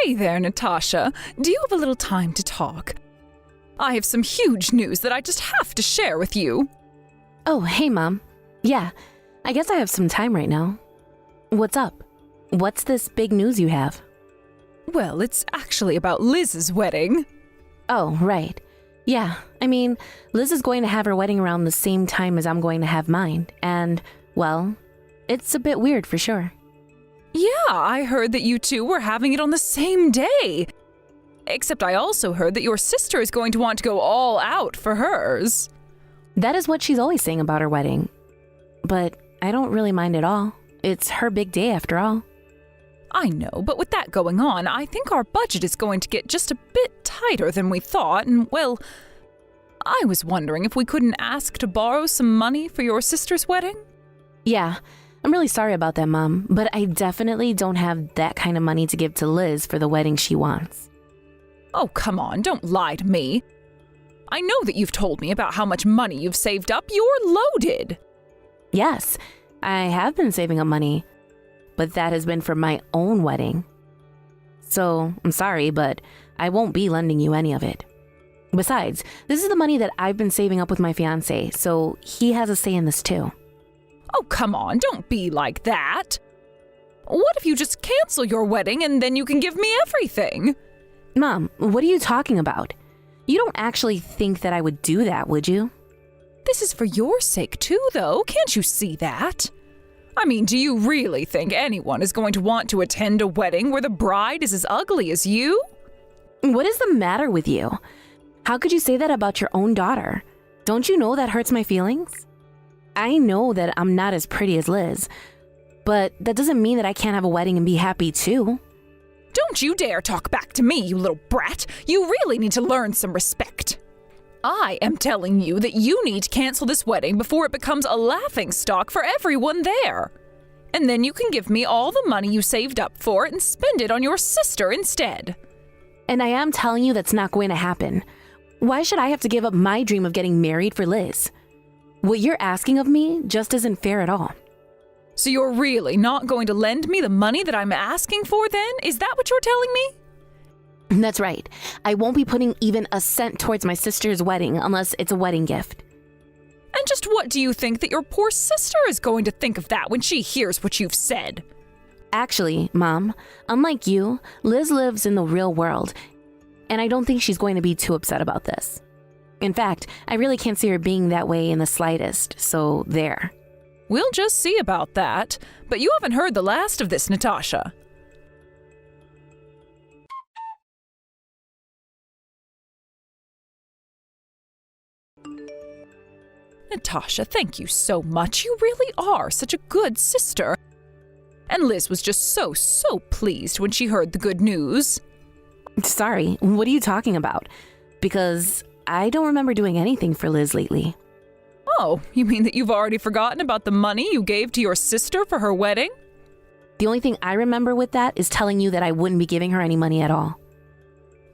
Hey there, Natasha. Do you have a little time to talk? I have some huge news that I just have to share with you. Oh, hey, Mom. Yeah, I guess I have some time right now. What's up? What's this big news you have? Well, it's actually about Liz's wedding. Oh, right. Yeah, I mean, Liz is going to have her wedding around the same time as I'm going to have mine, and, well, it's a bit weird for sure. Yeah, I heard that you two were having it on the same day. Except I also heard that your sister is going to want to go all out for hers. That is what she's always saying about her wedding. But I don't really mind at all. It's her big day after all. I know, but with that going on, I think our budget is going to get just a bit tighter than we thought, and, well, I was wondering if we couldn't ask to borrow some money for your sister's wedding? Yeah, I'm really sorry about that, Mom, but I definitely don't have that kind of money to give to Liz for the wedding she wants. Oh, come on, don't lie to me. I know that you've told me about how much money you've saved up. You're loaded. Yes, I have been saving up money, but that has been for my own wedding. So, I'm sorry, but I won't be lending you any of it. Besides, this is the money that I've been saving up with my fiancé, so he has a say in this too. Oh, come on, don't be like that. What if you just cancel your wedding and then you can give me everything? Mom, what are you talking about? You don't actually think that I would do that, would you? This is for your sake too, though. Can't you see that? I mean, do you really think anyone is going to want to attend a wedding where the bride is as ugly as you? What is the matter with you? How could you say that about your own daughter? Don't you know that hurts my feelings? I know that I'm not as pretty as Liz, but that doesn't mean that I can't have a wedding and be happy too. Don't you dare talk back to me, you little brat. You really need to learn some respect. I am telling you that you need to cancel this wedding before it becomes a laughingstock for everyone there. And then you can give me all the money you saved up for it and spend it on your sister instead. And I am telling you that's not going to happen. Why should I have to give up my dream of getting married for Liz? What you're asking of me just isn't fair at all. So you're really not going to lend me the money that I'm asking for then? Is that what you're telling me? That's right. I won't be putting even a cent towards my sister's wedding unless it's a wedding gift. And just what do you think that your poor sister is going to think of that when she hears what you've said? Actually, Mom, unlike you, Liz lives in the real world, and I don't think she's going to be too upset about this. In fact, I really can't see her being that way in the slightest, so there. We'll just see about that. But you haven't heard the last of this, Natasha. Natasha, thank you so much. You really are such a good sister. And Liz was just so pleased when she heard the good news. Sorry, what are you talking about? Because I don't remember doing anything for Liz lately. Oh, you mean that you've already forgotten about the money you gave to your sister for her wedding? The only thing I remember with that is telling you that I wouldn't be giving her any money at all.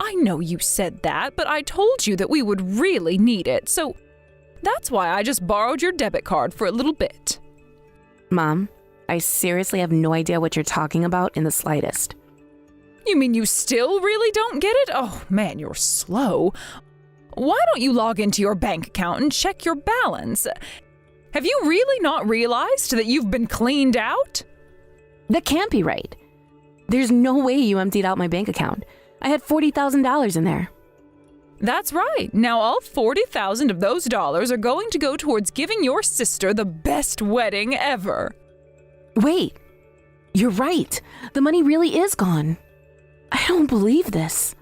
I know you said that, but I told you that we would really need it, so that's why I just borrowed your debit card for a little bit. Mom, I seriously have no idea what you're talking about in the slightest. You mean you still really don't get it? Oh, man, you're slow. Why don't you log into your bank account and check your balance? Have you really not realized that you've been cleaned out? That can't be right. There's no way you emptied out my bank account. I had $40,000 in there. That's right. Now all 40,000 of those dollars are going to go towards giving your sister the best wedding ever. Wait, you're right. The money really is gone. I don't believe this.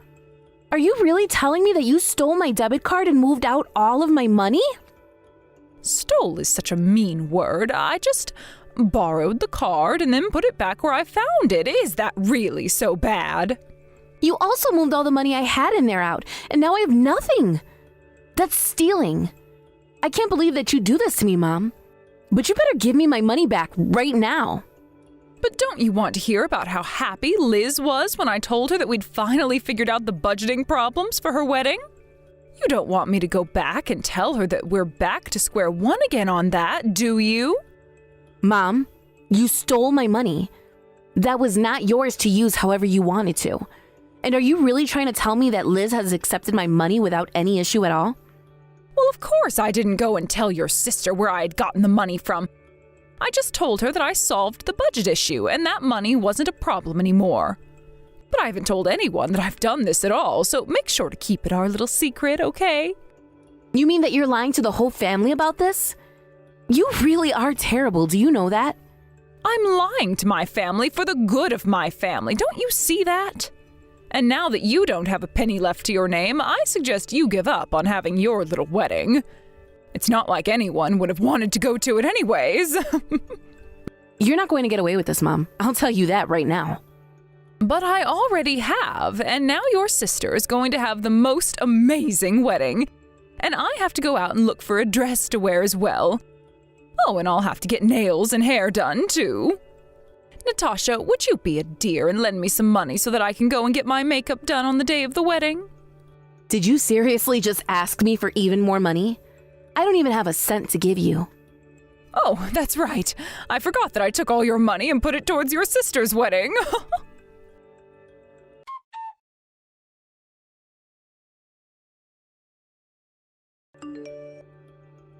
Are you really telling me that you stole my debit card and moved out all of my money? Stole is such a mean word. I just borrowed the card and then put it back where I found it. Is that really so bad? You also moved all the money I had in there out, and now I have nothing. That's stealing. I can't believe that you do this to me, Mom. But you better give me my money back right now. But don't you want to hear about how happy Liz was when I told her that we'd finally figured out the budgeting problems for her wedding? You don't want me to go back and tell her that we're back to square one again on that, do you? Mom, you stole my money. That was not yours to use however you wanted to. And are you really trying to tell me that Liz has accepted my money without any issue at all? Well, of course I didn't go and tell your sister where I had gotten the money from. I just told her that I solved the budget issue and that money wasn't a problem anymore. But I haven't told anyone that I've done this at all, so make sure to keep it our little secret, okay? You mean that you're lying to the whole family about this? You really are terrible, do you know that? I'm lying to my family for the good of my family, don't you see that? And now that you don't have a penny left to your name, I suggest you give up on having your little wedding. It's not like anyone would have wanted to go to it anyways. You're not going to get away with this, Mom. I'll tell you that right now. But I already have, and now your sister is going to have the most amazing wedding. And I have to go out and look for a dress to wear as well. Oh, and I'll have to get nails and hair done, too. Natasha, would you be a dear and lend me some money so that I can go and get my makeup done on the day of the wedding? Did you seriously just ask me for even more money? I don't even have a cent to give you. Oh, that's right. I forgot that I took all your money and put it towards your sister's wedding.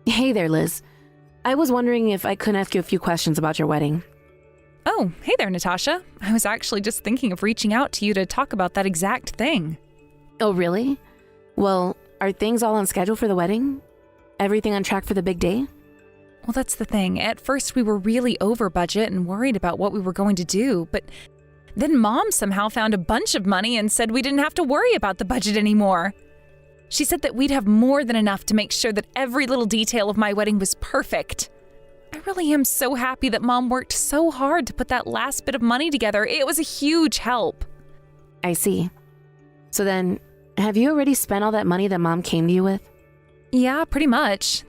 Hey there, Liz. I was wondering if I could ask you a few questions about your wedding. Oh, hey there, Natasha. I was actually just thinking of reaching out to you to talk about that exact thing. Oh, really? Well, are things all on schedule for the wedding? Everything on track for the big day? Well, that's the thing. At first, we were really over budget and worried about what we were going to do, but then Mom somehow found a bunch of money and said we didn't have to worry about the budget anymore. She said that we'd have more than enough to make sure that every little detail of my wedding was perfect. I really am so happy that Mom worked so hard to put that last bit of money together. It was a huge help. I see. So then, have you already spent all that money that Mom came to you with? Yeah, pretty much.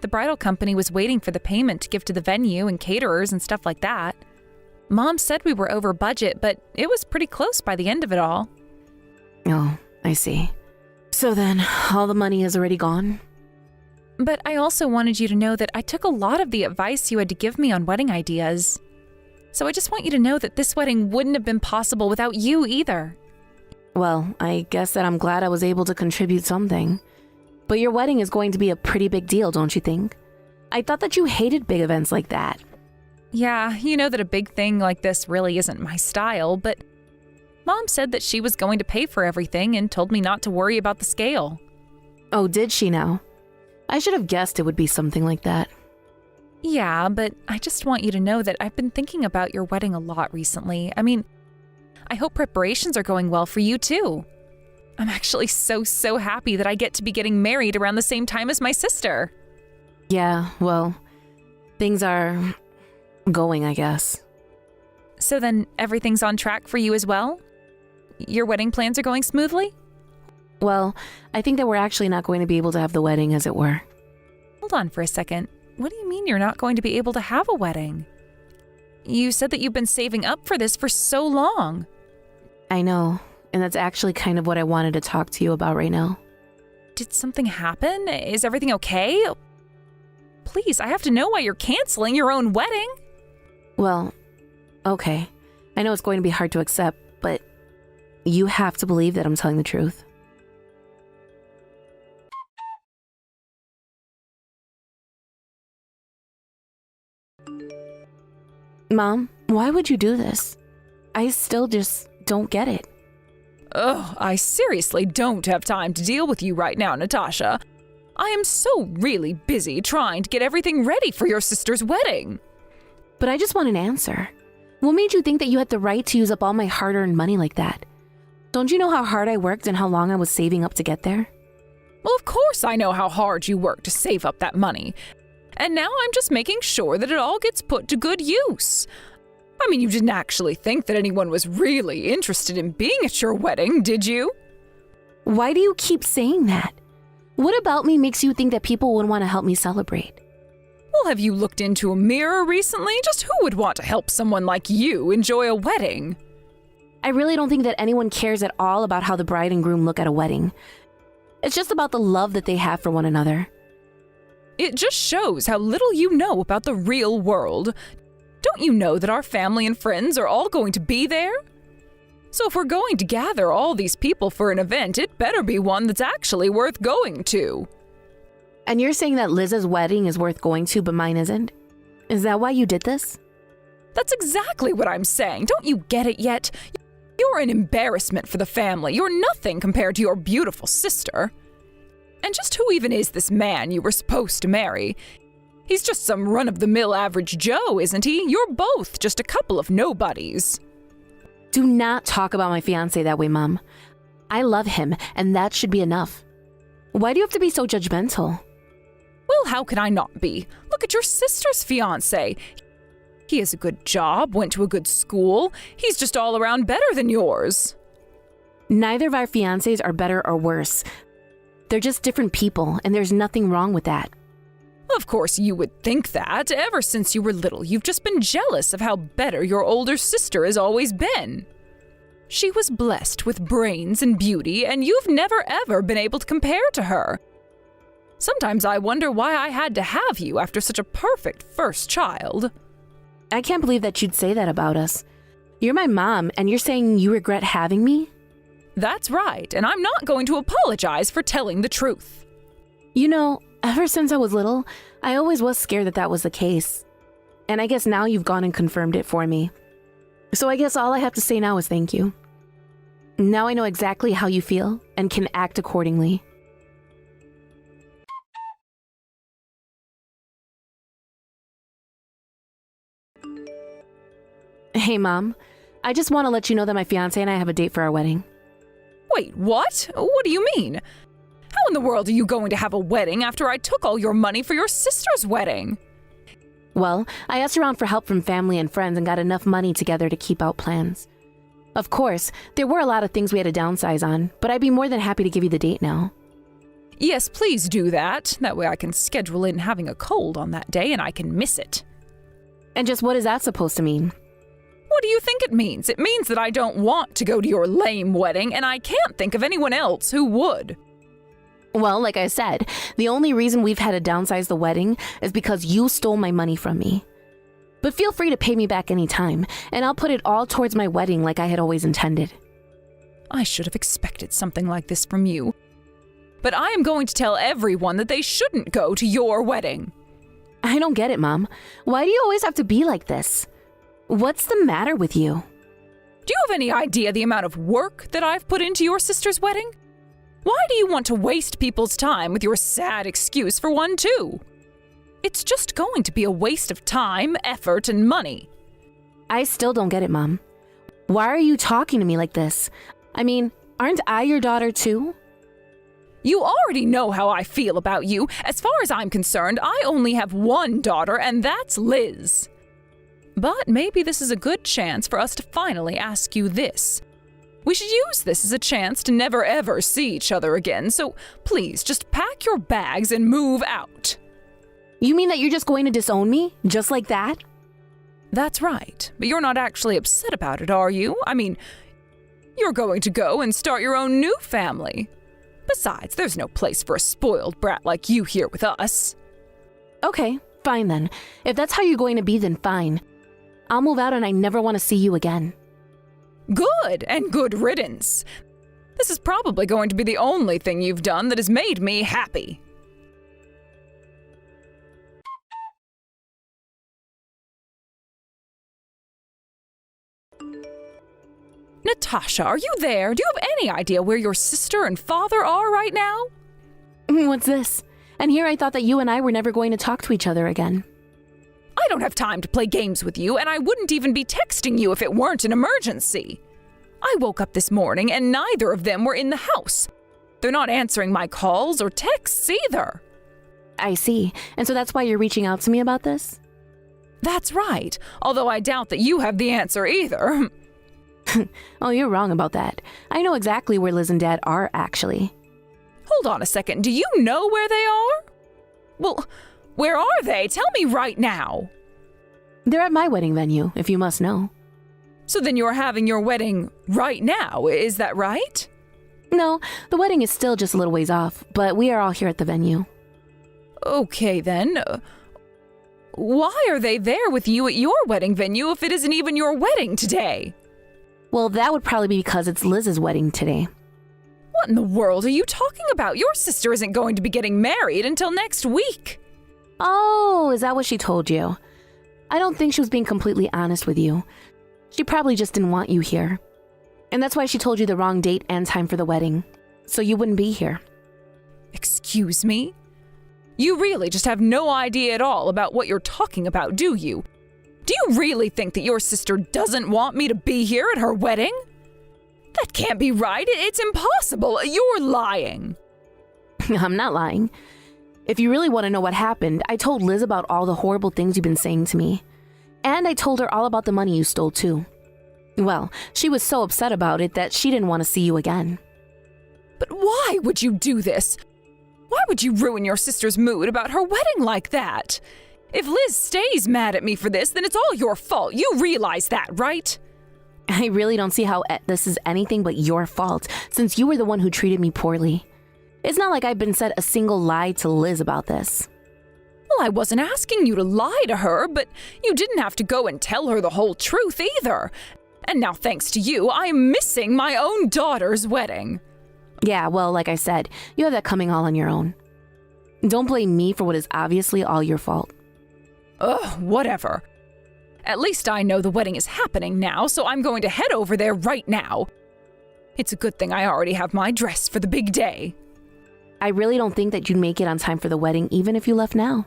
The bridal company was waiting for the payment to give to the venue and caterers and stuff like that. Mom said we were over budget, but it was pretty close by the end of it all. Oh, I see. So then, all the money is already gone? But I also wanted you to know that I took a lot of the advice you had to give me on wedding ideas. So I just want you to know that this wedding wouldn't have been possible without you either. Well, I guess that I'm glad I was able to contribute something. But your wedding is going to be a pretty big deal, don't you think? I thought that you hated big events like that. Yeah, you know that a big thing like this really isn't my style, but Mom said that she was going to pay for everything and told me not to worry about the scale. Oh, did she now? I should have guessed it would be something like that. Yeah, but I just want you to know that I've been thinking about your wedding a lot recently. I mean, I hope preparations are going well for you too. I'm actually so happy that I get to be getting married around the same time as my sister. Yeah, well, things are going, I guess. So then everything's on track for you as well? Your wedding plans are going smoothly? Well, I think that we're actually not going to be able to have the wedding, as it were. Hold on for a second. What do you mean you're not going to be able to have a wedding? You said that you've been saving up for this for so long. I know, and that's actually kind of what I wanted to talk to you about right now. Did something happen? Is everything okay? Please, I have to know why you're canceling your own wedding. Well, okay. I know it's going to be hard to accept, but you have to believe that I'm telling the truth. Mom, why would you do this? I still just don't get it. Ugh, I seriously don't have time to deal with you right now, Natasha. I am so really busy trying to get everything ready for your sister's wedding. But I just want an answer. What made you think that you had the right to use up all my hard-earned money like that? Don't you know how hard I worked and how long I was saving up to get there? Well, of course I know how hard you worked to save up that money. And now I'm just making sure that it all gets put to good use. I mean, you didn't actually think that anyone was really interested in being at your wedding, did you? Why do you keep saying that? What about me makes you think that people would want to help me celebrate? Well, have you looked into a mirror recently? Just who would want to help someone like you enjoy a wedding? I really don't think that anyone cares at all about how the bride and groom look at a wedding. It's just about the love that they have for one another. It just shows how little you know about the real world. Don't you know that our family and friends are all going to be there? So if we're going to gather all these people for an event, it better be one that's actually worth going to. And you're saying that Liz's wedding is worth going to, but mine isn't? Is that why you did this? That's exactly what I'm saying. Don't you get it yet? You're an embarrassment for the family. You're nothing compared to your beautiful sister. And just who even is this man you were supposed to marry? He's just some run-of-the-mill average Joe, isn't he? You're both just a couple of nobodies. Do not talk about my fiancé that way, Mom. I love him, and that should be enough. Why do you have to be so judgmental? Well, how can I not be? Look at your sister's fiancé. He has a good job, went to a good school. He's just all around better than yours. Neither of our fiancés are better or worse. They're just different people, and there's nothing wrong with that. Of course you would think that. Ever since you were little, you've just been jealous of how better your older sister has always been. She was blessed with brains and beauty, and you've never ever been able to compare to her. Sometimes I wonder why I had to have you after such a perfect first child. I can't believe that you'd say that about us. You're my mom, and you're saying you regret having me? That's right, and I'm not going to apologize for telling the truth. You know, ever since I was little, I always was scared that that was the case. And I guess now you've gone and confirmed it for me. So I guess all I have to say now is thank you. Now I know exactly how you feel and can act accordingly. Hey, Mom. I just want to let you know that my fiancé and I have a date for our wedding. Wait, what? What do you mean? How in the world are you going to have a wedding after I took all your money for your sister's wedding? Well, I asked around for help from family and friends and got enough money together to keep out plans. Of course, there were a lot of things we had to downsize on, but I'd be more than happy to give you the date now. Yes, please do that. That way I can schedule in having a cold on that day and I can miss it. And just what is that supposed to mean? What do you think it means? It means that I don't want to go to your lame wedding, and I can't think of anyone else who would. Well, like I said, the only reason we've had to downsize the wedding is because you stole my money from me. But feel free to pay me back anytime, and I'll put it all towards my wedding like I had always intended. I should have expected something like this from you. But I am going to tell everyone that they shouldn't go to your wedding. I don't get it, Mom. Why do you always have to be like this? What's the matter with you? Do you have any idea the amount of work that I've put into your sister's wedding? Why do you want to waste people's time with your sad excuse for one, too? It's just going to be a waste of time, effort, and money. I still don't get it, Mom. Why are you talking to me like this? I mean, aren't I your daughter, too? You already know how I feel about you. As far as I'm concerned, I only have one daughter, and that's Liz. But maybe this is a good chance for us to finally ask you this. We should use this as a chance to never ever see each other again, so please just pack your bags and move out. You mean that you're just going to disown me? Just like that? That's right, but you're not actually upset about it, are you? I mean, you're going to go and start your own new family. Besides, there's no place for a spoiled brat like you here with us. Okay, fine then. If that's how you're going to be, then fine. I'll move out and I never want to see you again. Good, and good riddance. This is probably going to be the only thing you've done that has made me happy. Natasha, are you there? Do you have any idea where your sister and father are right now? What's this? And here I thought that you and I were never going to talk to each other again. I don't have time to play games with you, and I wouldn't even be texting you if it weren't an emergency. I woke up this morning and neither of them were in the house. They're not answering my calls or texts either. I see. And so that's why you're reaching out to me about this? That's right, although I doubt that you have the answer either. Oh, you're wrong about that. I know exactly where Liz and Dad are, actually. Hold on a second, do you know where they are? Well, where are they? Tell me right now. They're at my wedding venue, if you must know. So then you're having your wedding right now, is that right? No, the wedding is still just a little ways off, but we are all here at the venue. Okay then. Why are they there with you at your wedding venue if it isn't even your wedding today? Well, that would probably be because it's Liz's wedding today. What in the world are you talking about? Your sister isn't going to be getting married until next week. Oh, is that what she told you? I don't think she was being completely honest with you. She probably just didn't want you here. And that's why she told you the wrong date and time for the wedding, so you wouldn't be here. Excuse me? You really just have no idea at all about what you're talking about, do you? Do you really think that your sister doesn't want me to be here at her wedding? That can't be right. It's impossible. You're lying. I'm not lying. If you really want to know what happened, I told Liz about all the horrible things you've been saying to me. And I told her all about the money you stole too. Well, she was so upset about it that she didn't want to see you again. But why would you do this? Why would you ruin your sister's mood about her wedding like that? If Liz stays mad at me for this, then it's all your fault. You realize that, right? I really don't see how this is anything but your fault, since you were the one who treated me poorly. It's not like I've been said a single lie to Liz about this. Well, I wasn't asking you to lie to her, but you didn't have to go and tell her the whole truth either. And now, thanks to you, I'm missing my own daughter's wedding. Yeah, well, like I said, you have that coming all on your own. Don't blame me for what is obviously all your fault. Ugh, whatever. At least I know the wedding is happening now, so I'm going to head over there right now. It's a good thing I already have my dress for the big day. I really don't think that you'd make it on time for the wedding, even if you left now.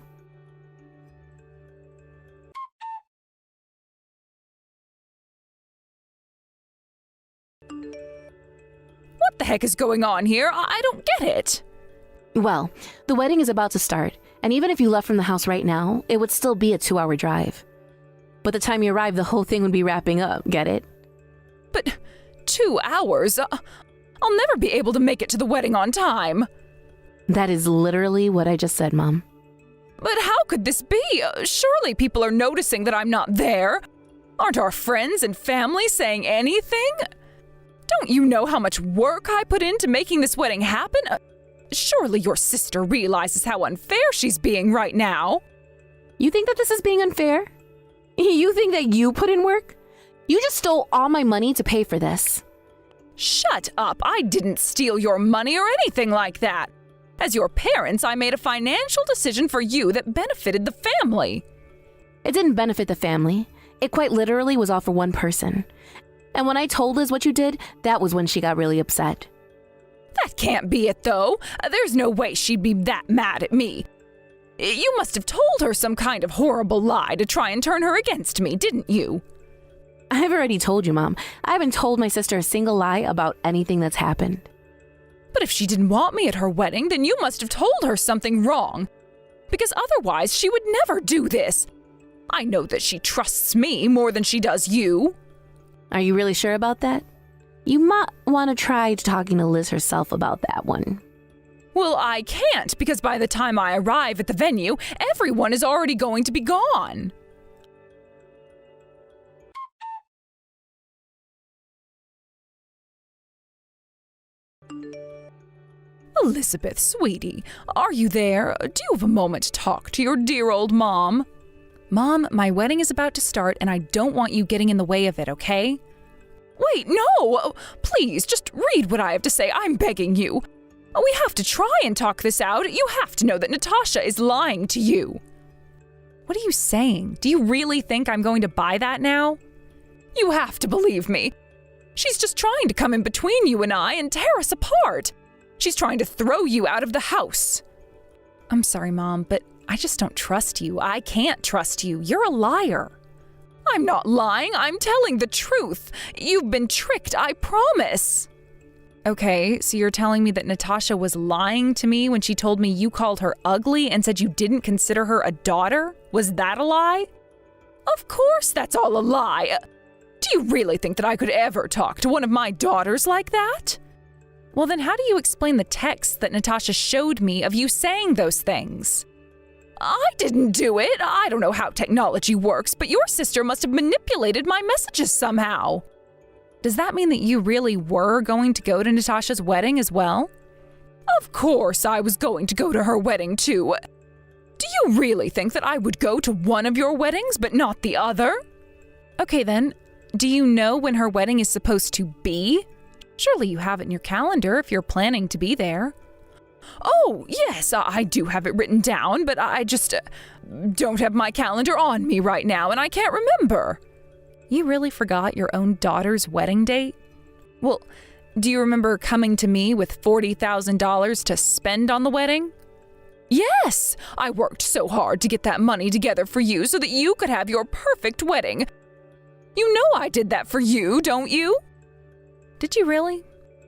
What the heck is going on here? I don't get it. Well, the wedding is about to start, and even if you left from the house right now, it would still be a 2-hour drive. By the time you arrive, the whole thing would be wrapping up, get it? But 2 hours? I'll never be able to make it to the wedding on time. That is literally what I just said, Mom. But how could this be? Surely people are noticing that I'm not there. Aren't our friends and family saying anything? Don't you know how much work I put into making this wedding happen? Surely your sister realizes how unfair she's being right now. You think that this is being unfair? You think that you put in work? You just stole all my money to pay for this. Shut up. I didn't steal your money or anything like that. As your parents, I made a financial decision for you that benefited the family. It didn't benefit the family. It quite literally was all for one person. And when I told Liz what you did, that was when she got really upset. That can't be it, though. There's no way she'd be that mad at me. You must have told her some kind of horrible lie to try and turn her against me, didn't you? I've already told you, Mom. I haven't told my sister a single lie about anything that's happened. But if she didn't want me at her wedding, then you must have told her something wrong. Because otherwise, she would never do this. I know that she trusts me more than she does you. Are you really sure about that? You might want to try talking to Liz herself about that one. Well, I can't, because by the time I arrive at the venue, everyone is already going to be gone. Elizabeth, sweetie, are you there? Do you have a moment to talk to your dear old mom? Mom, my wedding is about to start, and I don't want you getting in the way of it, okay? Wait, no! Please, just read what I have to say. I'm begging you. We have to try and talk this out. You have to know that Natasha is lying to you. What are you saying? Do you really think I'm going to buy that now? You have to believe me. She's just trying to come in between you and I and tear us apart. She's trying to throw you out of the house. I'm sorry, Mom, but I just don't trust you. I can't trust you. You're a liar. I'm not lying. I'm telling the truth. You've been tricked, I promise. Okay, so you're telling me that Natasha was lying to me when she told me you called her ugly and said you didn't consider her a daughter? Was that a lie? Of course that's all a lie. Do you really think that I could ever talk to one of my daughters like that? Well, then how do you explain the text that Natasha showed me of you saying those things? I didn't do it. I don't know how technology works, but your sister must have manipulated my messages somehow. Does that mean that you really were going to go to Natasha's wedding as well? Of course I was going to go to her wedding too. Do you really think that I would go to one of your weddings but not the other? Okay then, Do you know when her wedding is supposed to be? Surely you have it in your calendar if you're planning to be there. Oh, yes, I do have it written down, but I just don't have my calendar on me right now, and I can't remember. You really forgot your own daughter's wedding date? Well, do you remember coming to me with $40,000 to spend on the wedding? Yes, I worked so hard to get that money together for you so that you could have your perfect wedding. You know I did that for you, don't you? Did you really?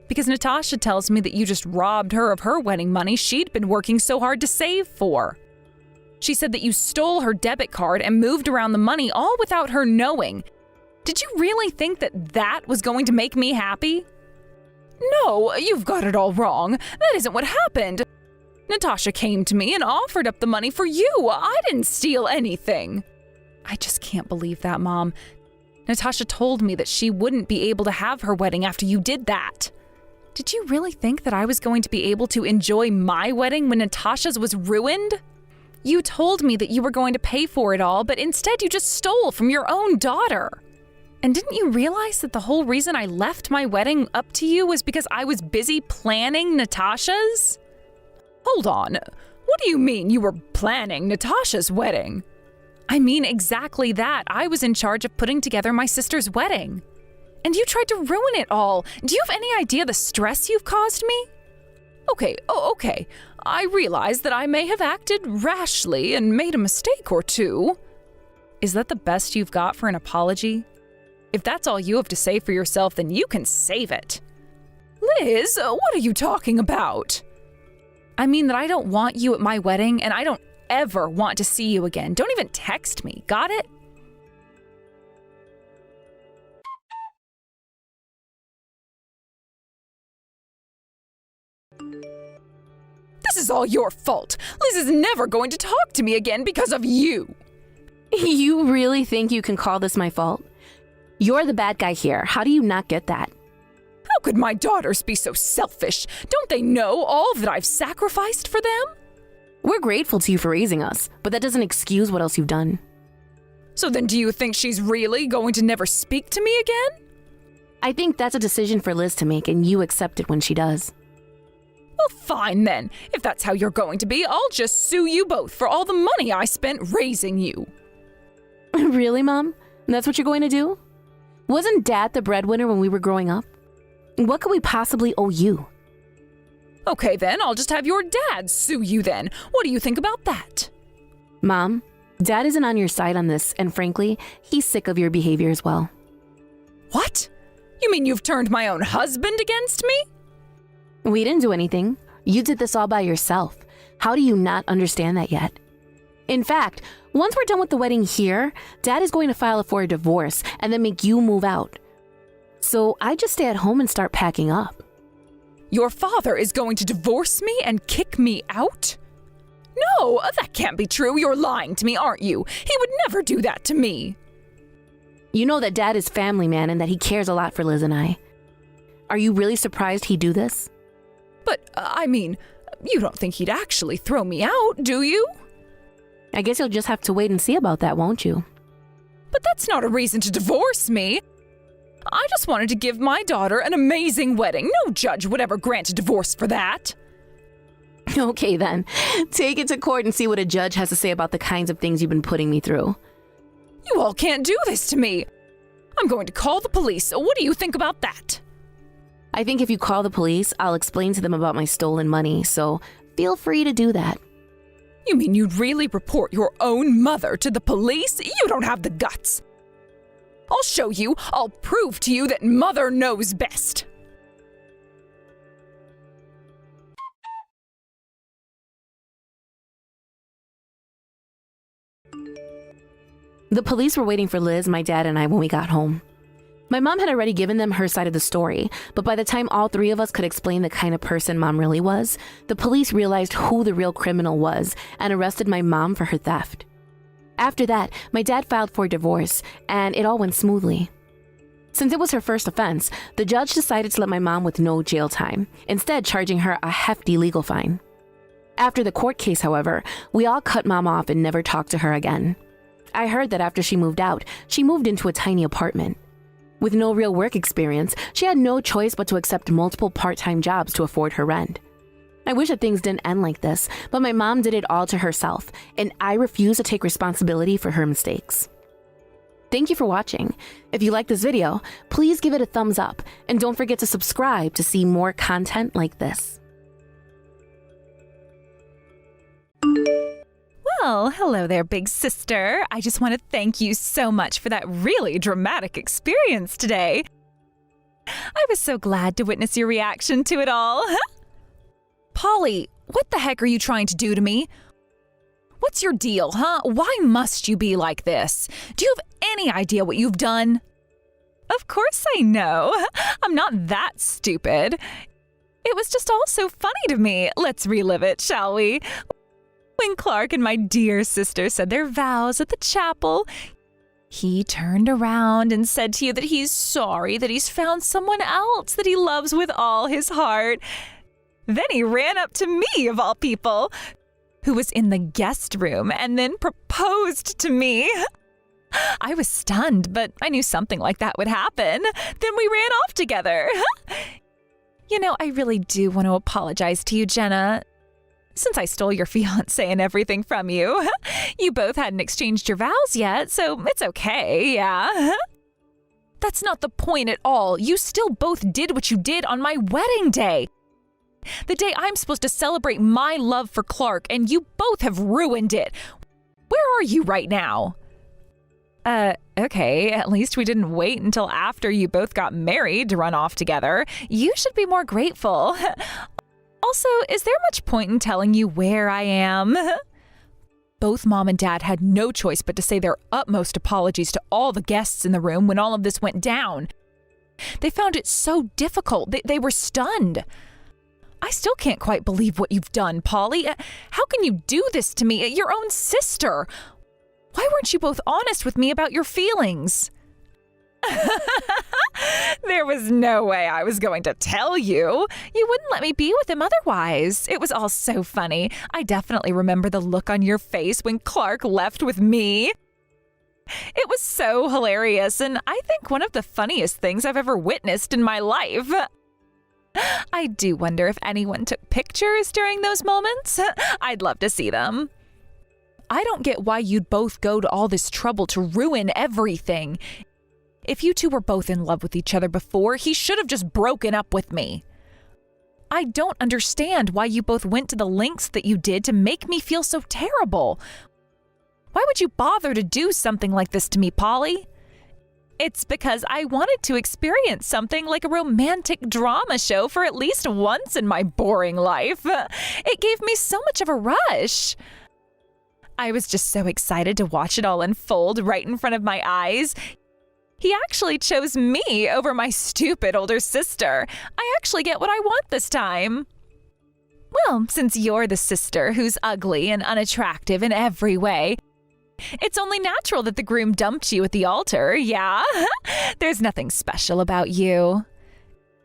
Because Natasha tells me that you just robbed her of her wedding money she'd been working so hard to save for. She said that you stole her debit card and moved around the money all without her knowing. Did you really think that that was going to make me happy? No, you've got it all wrong. That isn't what happened. Natasha came to me and offered up the money for you. I didn't steal anything. I just can't believe that, Mom. Natasha told me that she wouldn't be able to have her wedding after you did that. Did you really think that I was going to be able to enjoy my wedding when Natasha's was ruined? You told me that you were going to pay for it all, but instead you just stole from your own daughter. And didn't you realize that the whole reason I left my wedding up to you was because I was busy planning Natasha's? Hold on. What do you mean you were planning Natasha's wedding? I mean exactly that. I was in charge of putting together my sister's wedding. And you tried to ruin it all. Do you have any idea the stress you've caused me? Okay. I realize that I may have acted rashly and made a mistake or two. Is that the best you've got for an apology? If that's all you have to say for yourself, then you can save it. Liz, what are you talking about? I mean that I don't want you at my wedding, and I don't ever want to see you again. Don't even text me, got it? This is all your fault. Liz is never going to talk to me again because of you. You really think you can call this my fault? You're the bad guy here. How do you not get that? How could my daughters be so selfish? Don't they know all that I've sacrificed for them? We're grateful to you for raising us, but that doesn't excuse what else you've done. So then do you think she's really going to never speak to me again? I think that's a decision for Liz to make, and you accept it when she does. Well, fine then. If that's how you're going to be, I'll just sue you both for all the money I spent raising you. Really, Mom? That's what you're going to do? Wasn't Dad the breadwinner when we were growing up? What could we possibly owe you? Okay then, I'll just have your dad sue you then. What do you think about that? Mom, Dad isn't on your side on this, and frankly, he's sick of your behavior as well. What? You mean you've turned my own husband against me? We didn't do anything. You did this all by yourself. How do you not understand that yet? In fact, once we're done with the wedding here, Dad is going to file for a divorce and then make you move out. So I just stay at home and start packing up. Your father is going to divorce me and kick me out? No, that can't be true. You're lying to me, aren't you? He would never do that to me. You know that Dad is family man and that he cares a lot for Liz and I. Are you really surprised he'd do this? But, I mean, you don't think he'd actually throw me out, do you? I guess you'll just have to wait and see about that, won't you? But that's not a reason to divorce me. I just wanted to give my daughter an amazing wedding. No judge would ever grant a divorce for that. Okay then, take it to court and see what a judge has to say about the kinds of things you've been putting me through. You all can't do this to me. I'm going to call the police. What do you think about that? I think if you call the police, I'll explain to them about my stolen money, so feel free to do that. You mean you'd really report your own mother to the police? You don't have the guts. I'll show you. I'll prove to you that Mother knows best. The police were waiting for Liz, my dad, and I when we got home. My mom had already given them her side of the story, but by the time all three of us could explain the kind of person Mom really was, the police realized who the real criminal was and arrested my mom for her theft. After that, my dad filed for divorce, and it all went smoothly. Since it was her first offense, the judge decided to let my mom with no jail time, instead charging her a hefty legal fine. After the court case, however, we all cut Mom off and never talked to her again. I heard that after she moved out, she moved into a tiny apartment. With no real work experience, she had no choice but to accept multiple part-time jobs to afford her rent. I wish that things didn't end like this, but my mom did it all to herself, and I refuse to take responsibility for her mistakes. Thank you for watching. If you like this video, please give it a thumbs up, and don't forget to subscribe to see more content like this. Well, hello there, big sister. I just want to thank you so much for that really dramatic experience today. I was so glad to witness your reaction to it all. Polly, what the heck are you trying to do to me? What's your deal, huh? Why must you be like this? Do you have any idea what you've done? Of course I know. I'm not that stupid. It was just all so funny to me. Let's relive it, shall we? When Clark and my dear sister said their vows at the chapel, he turned around and said to you that he's sorry that he's found someone else that he loves with all his heart. Then he ran up to me, of all people, who was in the guest room, and then proposed to me. I was stunned, but I knew something like that would happen. Then we ran off together. You know, I really do want to apologize to you, Jenna. Since I stole your fiancé and everything from you, you both hadn't exchanged your vows yet, so it's okay, yeah? That's not the point at all. You still both did what you did on my wedding day. The day I'm supposed to celebrate my love for Clark, and you both have ruined it. Where are you right now? Okay, at least we didn't wait until after you both got married to run off together. You should be more grateful. Also, is there much point in telling you where I am? Both Mom and Dad had no choice but to say their utmost apologies to all the guests in the room when all of this went down. They found it so difficult. They were stunned. I still can't quite believe what you've done, Polly. How can you do this to me, your own sister? Why weren't you both honest with me about your feelings? There was no way I was going to tell you. You wouldn't let me be with him otherwise. It was all so funny. I definitely remember the look on your face when Clark left with me. It was so hilarious, and I think one of the funniest things I've ever witnessed in my life. I do wonder if anyone took pictures during those moments. I'd love to see them. I don't get why you'd both go to all this trouble to ruin everything. If you two were both in love with each other before, he should have just broken up with me. I don't understand why you both went to the lengths that you did to make me feel so terrible. Why would you bother to do something like this to me, Polly? It's because I wanted to experience something like a romantic drama show for at least once in my boring life. It gave me so much of a rush. I was just so excited to watch it all unfold right in front of my eyes. He actually chose me over my stupid older sister. I actually get what I want this time. Well, since you're the sister who's ugly and unattractive in every way, it's only natural that the groom dumped you at the altar, yeah? There's nothing special about you.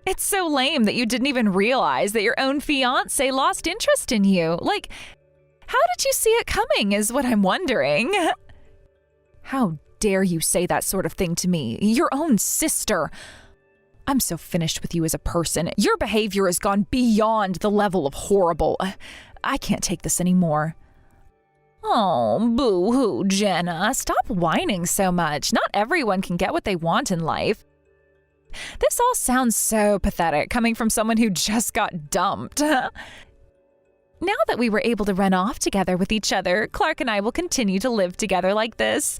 It's so lame that you didn't even realize that your own fiancé lost interest in you. Like, how did you see it coming is what I'm wondering. How dare you say that sort of thing to me, your own sister? I'm so finished with you as a person. Your behavior has gone beyond the level of horrible. I can't take this anymore. Oh, boo-hoo, Jenna. Stop whining so much. Not everyone can get what they want in life. This all sounds so pathetic coming from someone who just got dumped. Now that we were able to run off together with each other, Clark and I will continue to live together like this.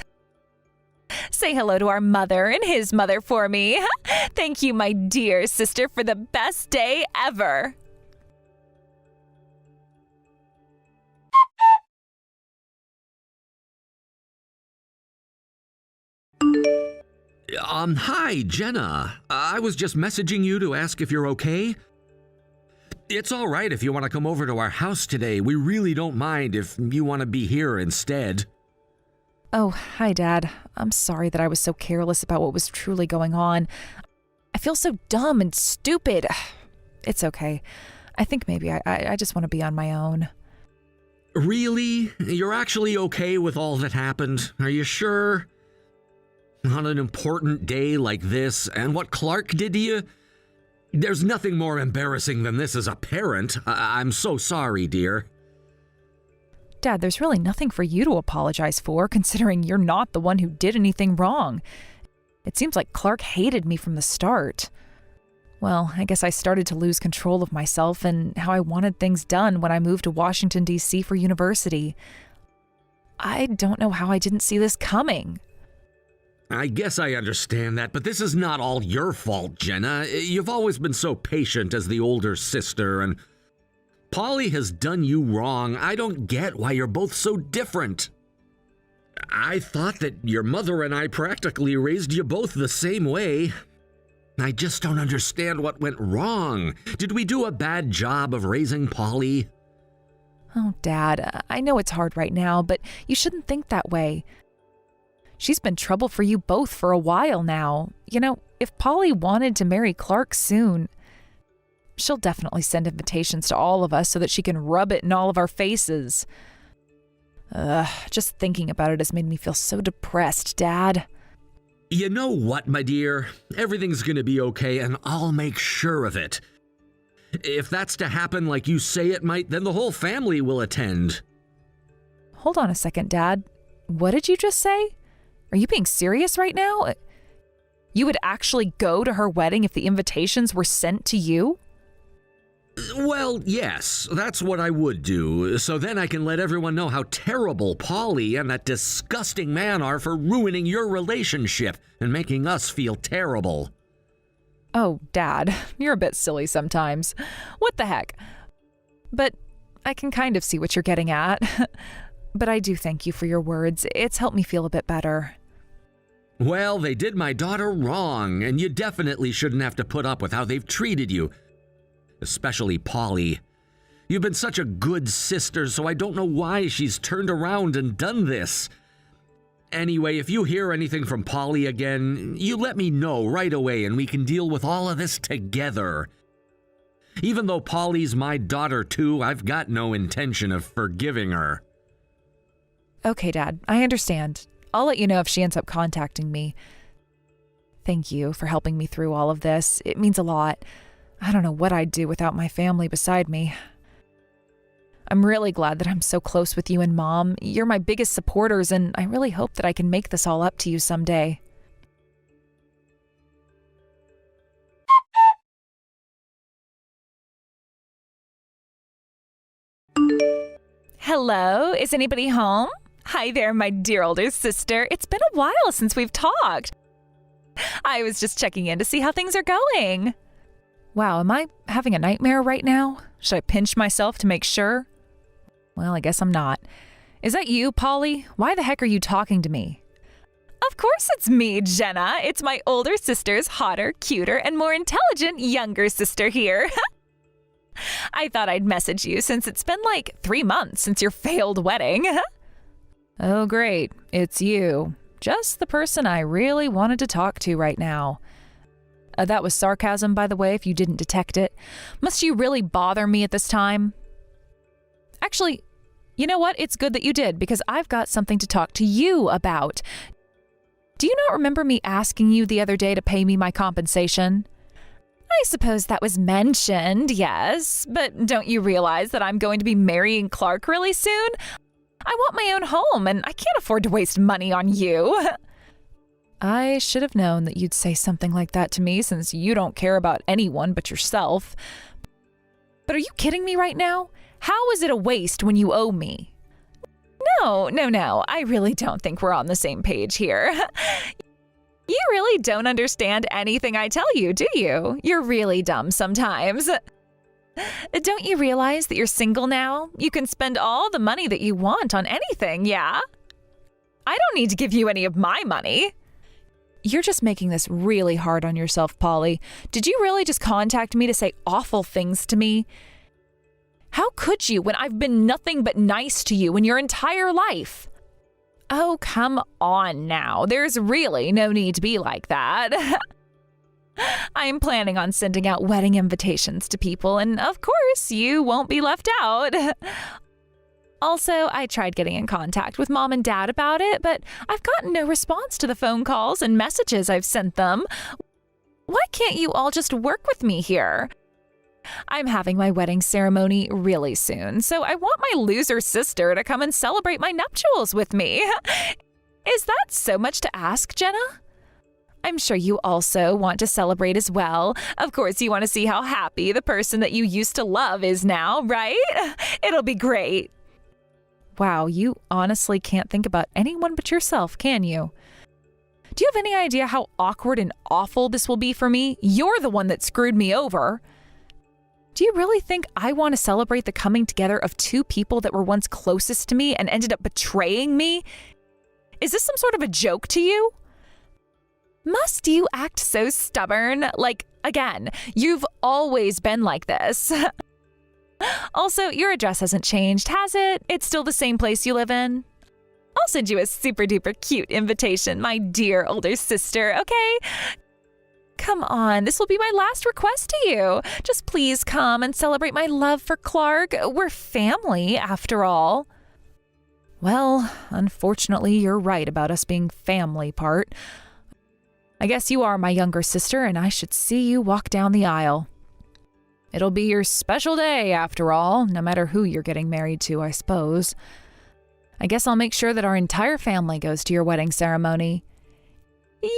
Say hello to our mother and his mother for me. Thank you, my dear sister, for the best day ever. Hi, Jenna. I was just messaging you to ask if you're okay. It's all right if you want to come over to our house today. We really don't mind if you want to be here instead. Oh, hi, Dad. I'm sorry that I was so careless about what was truly going on. I feel so dumb and stupid. It's okay. I think maybe I just want to be on my own. Really? You're actually okay with all that happened? Are you sure? On an important day like this, and what Clark did to you? There's nothing more embarrassing than this as a parent. I'm so sorry, dear. Dad, there's really nothing for you to apologize for, considering you're not the one who did anything wrong. It seems like Clark hated me from the start. Well, I guess I started to lose control of myself and how I wanted things done when I moved to Washington, D.C. for university. I don't know how I didn't see this coming. I guess I understand that, but this is not all your fault, Jenna. You've always been so patient as the older sister, and Polly has done you wrong. I don't get why you're both so different. I thought that your mother and I practically raised you both the same way. I just don't understand what went wrong. Did we do a bad job of raising Polly? Oh, Dad, I know it's hard right now, but you shouldn't think that way. She's been trouble for you both for a while now. You know, if Polly wanted to marry Clark soon, she'll definitely send invitations to all of us so that she can rub it in all of our faces. Just thinking about it has made me feel so depressed, Dad. You know what, my dear? Everything's gonna be okay, and I'll make sure of it. If that's to happen like you say it might, then the whole family will attend. Hold on a second, Dad. What did you just say? Are you being serious right now? You would actually go to her wedding if the invitations were sent to you? Well, yes, that's what I would do. So then I can let everyone know how terrible Polly and that disgusting man are for ruining your relationship and making us feel terrible. Oh, Dad, you're a bit silly sometimes. What the heck? But I can kind of see what you're getting at. But I do thank you for your words. It's helped me feel a bit better. Well, they did my daughter wrong, and you definitely shouldn't have to put up with how they've treated you. Especially Polly. You've been such a good sister, so I don't know why she's turned around and done this. Anyway, if you hear anything from Polly again, you let me know right away and we can deal with all of this together. Even though Polly's my daughter too, I've got no intention of forgiving her. Okay, Dad, I understand. I'll let you know if she ends up contacting me. Thank you for helping me through all of this. It means a lot. I don't know what I'd do without my family beside me. I'm really glad that I'm so close with you and Mom. You're my biggest supporters, and I really hope that I can make this all up to you someday. Hello, is anybody home? Hi there, my dear older sister. It's been a while since we've talked. I was just checking in to see how things are going. Wow, am I having a nightmare right now? Should I pinch myself to make sure? Well, I guess I'm not. Is that you, Polly? Why the heck are you talking to me? Of course it's me, Jenna. It's my older sister's hotter, cuter, and more intelligent younger sister here. I thought I'd message you since it's been like 3 months since your failed wedding. Oh, great. It's you. Just the person I really wanted to talk to right now. That was sarcasm, by the way, if you didn't detect it. Must you really bother me at this time? Actually, you know what? It's good that you did, because I've got something to talk to you about. Do you not remember me asking you the other day to pay me my compensation? I suppose that was mentioned, yes, but don't you realize that I'm going to be marrying Clark really soon? I want my own home, and I can't afford to waste money on you. I should have known that you'd say something like that to me, since you don't care about anyone but yourself. But are you kidding me right now? How is it a waste when you owe me? No. I really don't think we're on the same page here. You really don't understand anything I tell you, do you? You're really dumb sometimes. Don't you realize that you're single now? You can spend all the money that you want on anything, yeah? I don't need to give you any of my money. You're just making this really hard on yourself, Polly. Did you really just contact me to say awful things to me? How could you when I've been nothing but nice to you in your entire life? Oh, come on now. There's really no need to be like that. I'm planning on sending out wedding invitations to people, and of course, you won't be left out. Also, I tried getting in contact with Mom and Dad about it, but I've gotten no response to the phone calls and messages I've sent them. Why can't you all just work with me here? I'm having my wedding ceremony really soon, so I want my loser sister to come and celebrate my nuptials with me. Is that so much to ask, Jenna? I'm sure you also want to celebrate as well. Of course, you want to see how happy the person that you used to love is now, right? It'll be great. Wow, you honestly can't think about anyone but yourself, can you? Do you have any idea how awkward and awful this will be for me? You're the one that screwed me over. Do you really think I want to celebrate the coming together of two people that were once closest to me and ended up betraying me? Is this some sort of a joke to you? Must you act so stubborn? Like, again, you've always been like this. Also, your address hasn't changed, has it? It's still the same place you live in? I'll send you a super duper cute invitation, my dear older sister, okay? Come on, this will be my last request to you. Just please come and celebrate my love for Clark. We're family, after all. Well, unfortunately, you're right about us being family part. I guess you are my younger sister, and I should see you walk down the aisle. It'll be your special day, after all, no matter who you're getting married to, I suppose. I guess I'll make sure that our entire family goes to your wedding ceremony. Yay!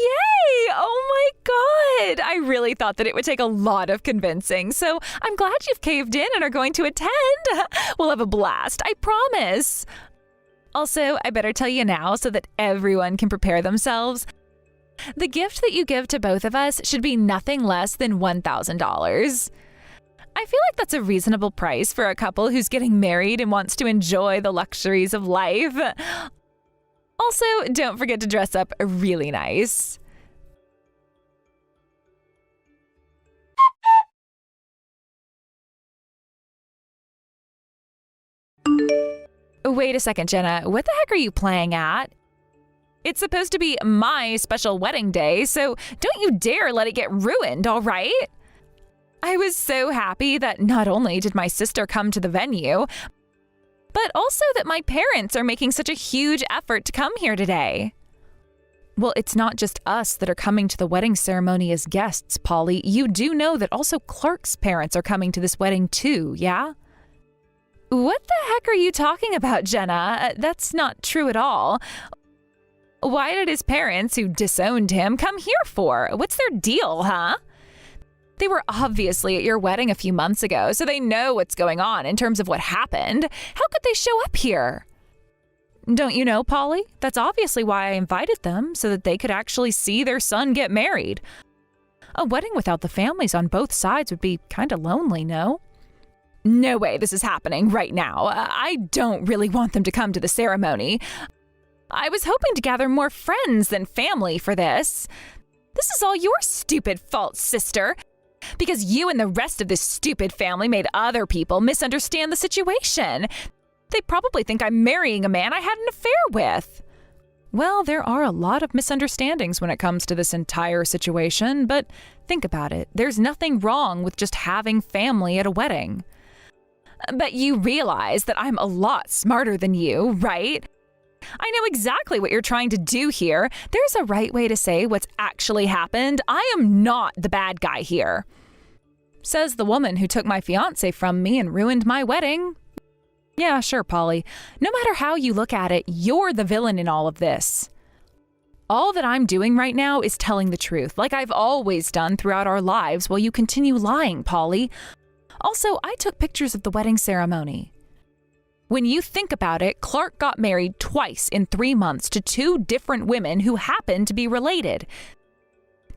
Oh my God! I really thought that it would take a lot of convincing, so I'm glad you've caved in and are going to attend. We'll have a blast, I promise. Also, I better tell you now so that everyone can prepare themselves. The gift that you give to both of us should be nothing less than $1,000. I feel like that's a reasonable price for a couple who's getting married and wants to enjoy the luxuries of life. Also, don't forget to dress up really nice. Wait a second, Jenna. What the heck are you playing at? It's supposed to be my special wedding day, so don't you dare let it get ruined, all right? I was so happy that not only did my sister come to the venue, but also that my parents are making such a huge effort to come here today. Well, it's not just us that are coming to the wedding ceremony as guests, Polly. You do know that also Clark's parents are coming to this wedding too, yeah? What the heck are you talking about, Jenna? That's not true at all. Why did his parents, who disowned him, come here for? What's their deal, huh? They were obviously at your wedding a few months ago, so they know what's going on in terms of what happened. How could they show up here? Don't you know, Polly? That's obviously why I invited them, so that they could actually see their son get married. A wedding without the families on both sides would be kind of lonely, no? No way this is happening right now. I don't really want them to come to the ceremony. I was hoping to gather more friends than family for this. This is all your stupid fault, sister. Because you and the rest of this stupid family made other people misunderstand the situation. They probably think I'm marrying a man I had an affair with. Well, there are a lot of misunderstandings when it comes to this entire situation, but think about it. There's nothing wrong with just having family at a wedding. But you realize that I'm a lot smarter than you, right? I know exactly what you're trying to do here. There's a right way to say what's actually happened. I am not the bad guy here. Says the woman who took my fiancé from me and ruined my wedding. Yeah, sure, Polly. No matter how you look at it, you're the villain in all of this. All that I'm doing right now is telling the truth, like I've always done throughout our lives, while you continue lying, Polly. Also, I took pictures of the wedding ceremony. When you think about it, Clark got married twice in 3 months to 2 different women who happen to be related.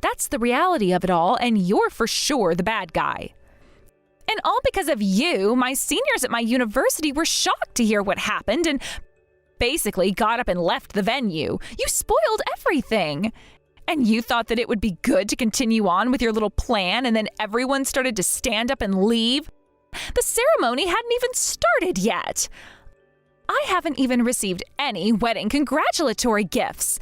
That's the reality of it all, and you're for sure the bad guy. And all because of you, my seniors at my university were shocked to hear what happened and basically got up and left the venue. You spoiled everything. And you thought that it would be good to continue on with your little plan, and then everyone started to stand up and leave? The ceremony hadn't even started yet. I haven't even received any wedding congratulatory gifts.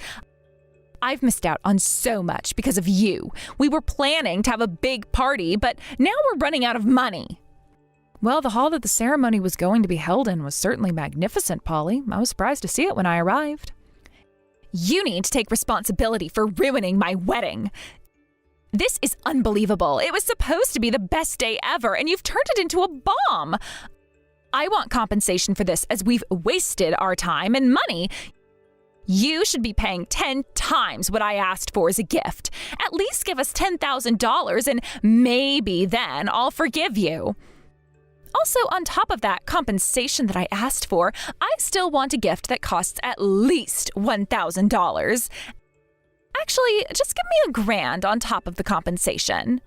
I've missed out on so much because of you. We were planning to have a big party, but now we're running out of money. Well, the hall that the ceremony was going to be held in was certainly magnificent, Polly. I was surprised to see it when I arrived. You need to take responsibility for ruining my wedding. This is unbelievable. It was supposed to be the best day ever, and you've turned it into a bomb. I want compensation for this, as we've wasted our time and money. You should be paying 10 times what I asked for as a gift. At least give us $10,000, and maybe then I'll forgive you. Also, on top of that compensation that I asked for, I still want a gift that costs at least $1,000. Actually, just give me $1,000 on top of the compensation.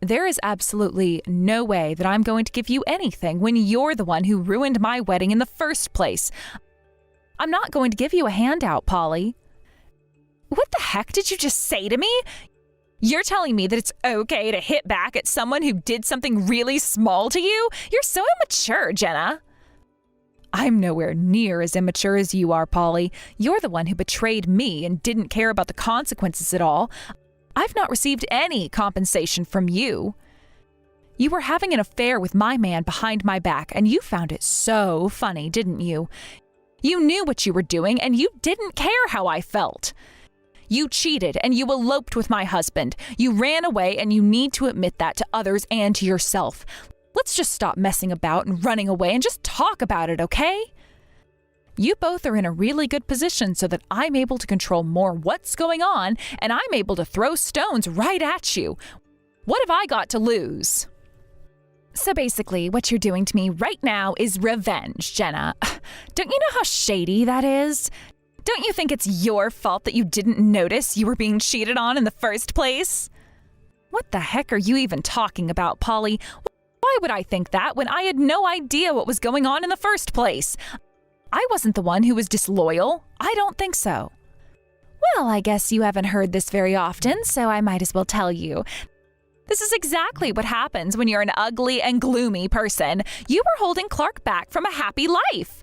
There is absolutely no way that I'm going to give you anything when you're the one who ruined my wedding in the first place. I'm not going to give you a handout, Polly. What the heck did you just say to me? You're telling me that it's okay to hit back at someone who did something really small to you? You're so immature, Jenna. I'm nowhere near as immature as you are, Polly. You're the one who betrayed me and didn't care about the consequences at all. I've not received any compensation from you. You were having an affair with my man behind my back, and you found it so funny, didn't you? You knew what you were doing, and you didn't care how I felt. You cheated, and you eloped with my husband. You ran away, and you need to admit that to others and to yourself. Let's just stop messing about and running away and just talk about it, okay? You both are in a really good position so that I'm able to control more what's going on, and I'm able to throw stones right at you. What have I got to lose? So basically, what you're doing to me right now is revenge, Jenna. Don't you know how shady that is? Don't you think it's your fault that you didn't notice you were being cheated on in the first place? What the heck are you even talking about, Polly? Why would I think that when I had no idea what was going on in the first place? I wasn't the one who was disloyal. I don't think so. Well, I guess you haven't heard this very often, so I might as well tell you. This is exactly what happens when you're an ugly and gloomy person. You were holding Clark back from a happy life.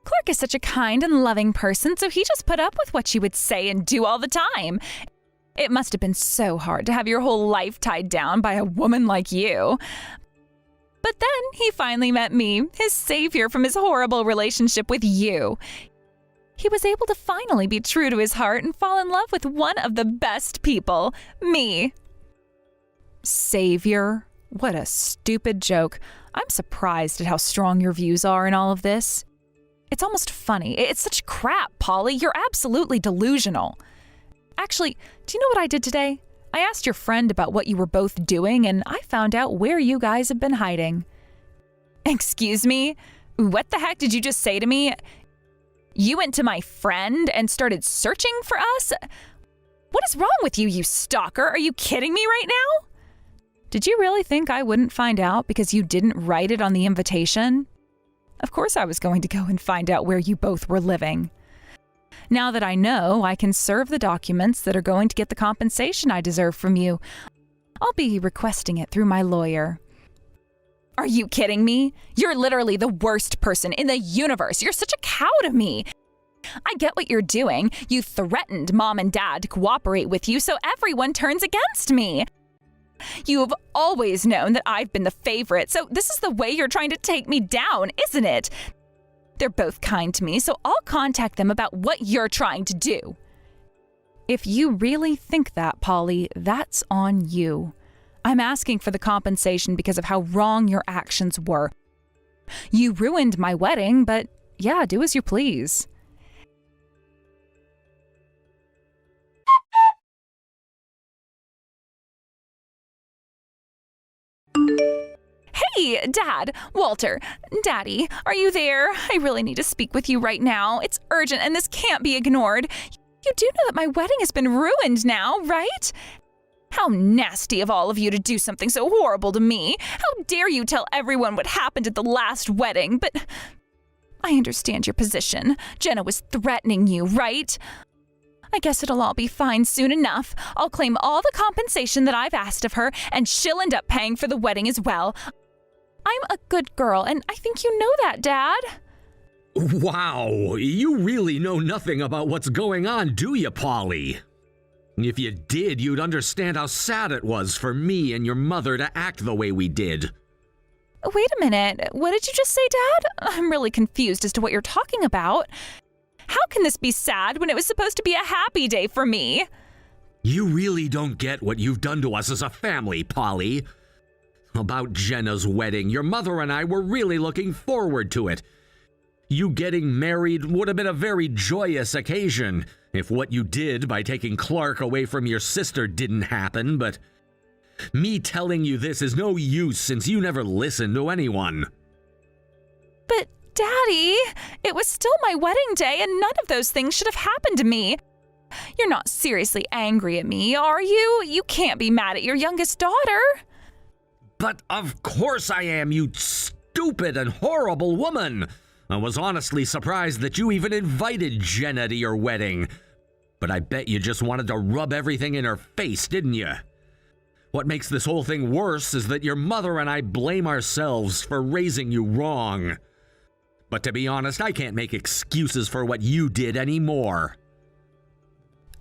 Clark is such a kind and loving person, so he just put up with what you would say and do all the time. It must have been so hard to have your whole life tied down by a woman like you. But then he finally met me, his savior from his horrible relationship with you. He was able to finally be true to his heart and fall in love with one of the best people, me. Savior? What a stupid joke. I'm surprised at how strong your views are in all of this. It's almost funny. It's such crap, Polly. You're absolutely delusional. Actually, do you know what I did today? I asked your friend about what you were both doing, and I found out where you guys have been hiding. Excuse me? What the heck did you just say to me? You went to my friend and started searching for us? What is wrong with you, you stalker? Are you kidding me right now? Did you really think I wouldn't find out because you didn't write it on the invitation? Of course I was going to go and find out where you both were living. Now that I know, I can serve the documents that are going to get the compensation I deserve from you. I'll be requesting it through my lawyer. Are you kidding me? You're literally the worst person in the universe. You're such a cow to me. I get what you're doing. You threatened Mom and Dad to cooperate with you, so everyone turns against me. You have always known that I've been the favorite, so this is the way you're trying to take me down, isn't it? They're both kind to me, so I'll contact them about what you're trying to do. If you really think that, Polly, that's on you. I'm asking for the compensation because of how wrong your actions were. You ruined my wedding, but yeah, do as you please. Hey, Dad, Walter, Daddy, are you there? I really need to speak with you right now. It's urgent and this can't be ignored. You do know that my wedding has been ruined now, right? How nasty of all of you to do something so horrible to me. How dare you tell everyone what happened at the last wedding, but I understand your position. Jenna was threatening you, right? I guess it'll all be fine soon enough. I'll claim all the compensation that I've asked of her, and she'll end up paying for the wedding as well. I'm a good girl, and I think you know that, Dad. Wow, you really know nothing about what's going on, do you, Polly? If you did, you'd understand how sad it was for me and your mother to act the way we did. Wait a minute. What did you just say, Dad? I'm really confused as to what you're talking about. How can this be sad when it was supposed to be a happy day for me? You really don't get what you've done to us as a family, Polly. About Jenna's wedding, your mother and I were really looking forward to it. You getting married would have been a very joyous occasion if what you did by taking Clark away from your sister didn't happen, but me telling you this is no use since you never listened to anyone. But, Daddy, it was still my wedding day and none of those things should have happened to me. You're not seriously angry at me, are you? You can't be mad at your youngest daughter. But of course I am, you stupid and horrible woman. I was honestly surprised that you even invited Jenna to your wedding. But I bet you just wanted to rub everything in her face, didn't you? What makes this whole thing worse is that your mother and I blame ourselves for raising you wrong. But to be honest, I can't make excuses for what you did anymore.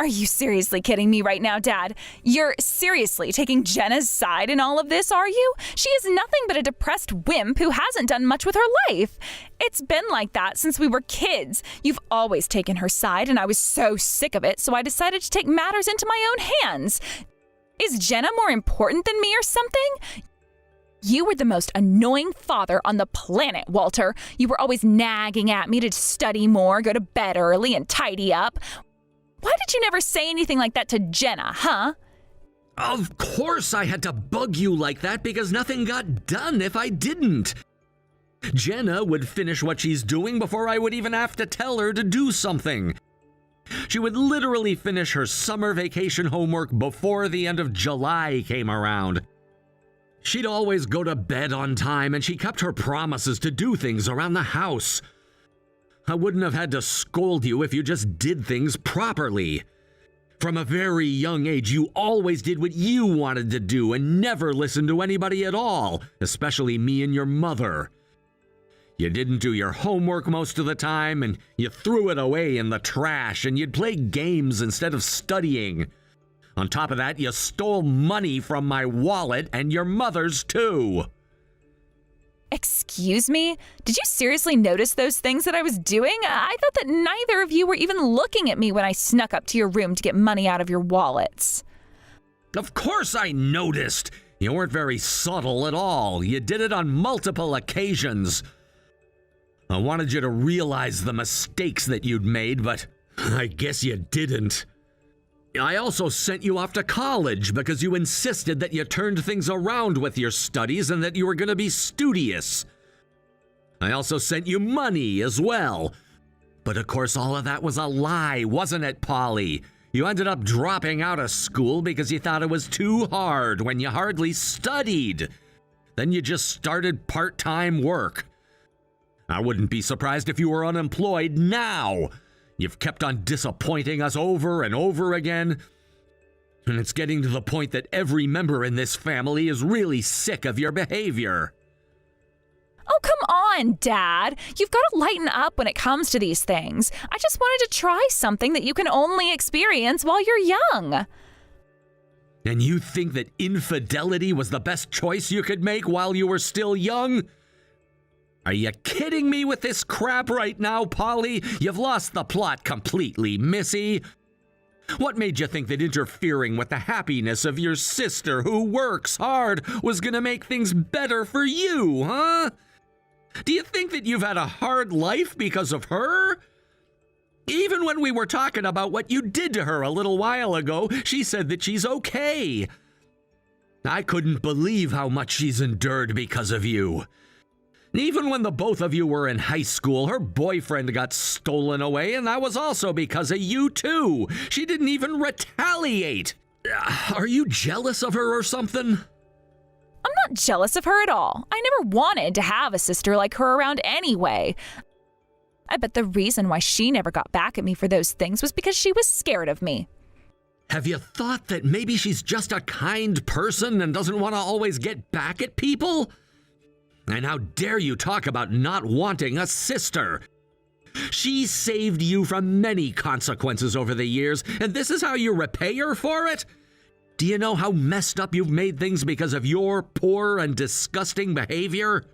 Are you seriously kidding me right now, Dad? You're seriously taking Jenna's side in all of this, are you? She is nothing but a depressed wimp who hasn't done much with her life. It's been like that since we were kids. You've always taken her side, and I was so sick of it, so I decided to take matters into my own hands. Is Jenna more important than me or something? You were the most annoying father on the planet, Walter. You were always nagging at me to study more, go to bed early, and tidy up. Why did you never say anything like that to Jenna, huh? Of course I had to bug you like that because nothing got done if I didn't. Jenna would finish what she's doing before I would even have to tell her to do something. She would literally finish her summer vacation homework before the end of July came around. She'd always go to bed on time, and she kept her promises to do things around the house. I wouldn't have had to scold you if you just did things properly. From a very young age, you always did what you wanted to do and never listened to anybody at all, especially me and your mother. You didn't do your homework most of the time, and you threw it away in the trash, and you'd play games instead of studying. On top of that, you stole money from my wallet and your mother's too. Excuse me? Did you seriously notice those things that I was doing? I thought that neither of you were even looking at me when I snuck up to your room to get money out of your wallets. Of course I noticed. You weren't very subtle at all. You did it on multiple occasions. I wanted you to realize the mistakes that you'd made, but I guess you didn't. I also sent you off to college because you insisted that you turned things around with your studies and that you were going to be studious. I also sent you money as well. But of course all of that was a lie, wasn't it, Polly? You ended up dropping out of school because you thought it was too hard when you hardly studied. Then you just started part-time work. I wouldn't be surprised if you were unemployed now. You've kept on disappointing us over and over again. And it's getting to the point that every member in this family is really sick of your behavior. Oh, come on, Dad. You've got to lighten up when it comes to these things. I just wanted to try something that you can only experience while you're young. And you think that infidelity was the best choice you could make while you were still young? Are you kidding me with this crap right now, Polly? You've lost the plot completely, Missy. What made you think that interfering with the happiness of your sister who works hard was gonna make things better for you, huh? Do you think that you've had a hard life because of her? Even when we were talking about what you did to her a little while ago, she said that she's okay. I couldn't believe how much she's endured because of you. Even when the both of you were in high school, her boyfriend got stolen away, and that was also because of you too. She didn't even retaliate. Are you jealous of her or something? I'm not jealous of her at all. I never wanted to have a sister like her around anyway. I bet the reason why she never got back at me for those things was because she was scared of me. Have you thought that maybe she's just a kind person and doesn't want to always get back at people? And how dare you talk about not wanting a sister? She saved you from many consequences over the years, and this is how you repay her for it? Do you know how messed up you've made things because of your poor and disgusting behavior?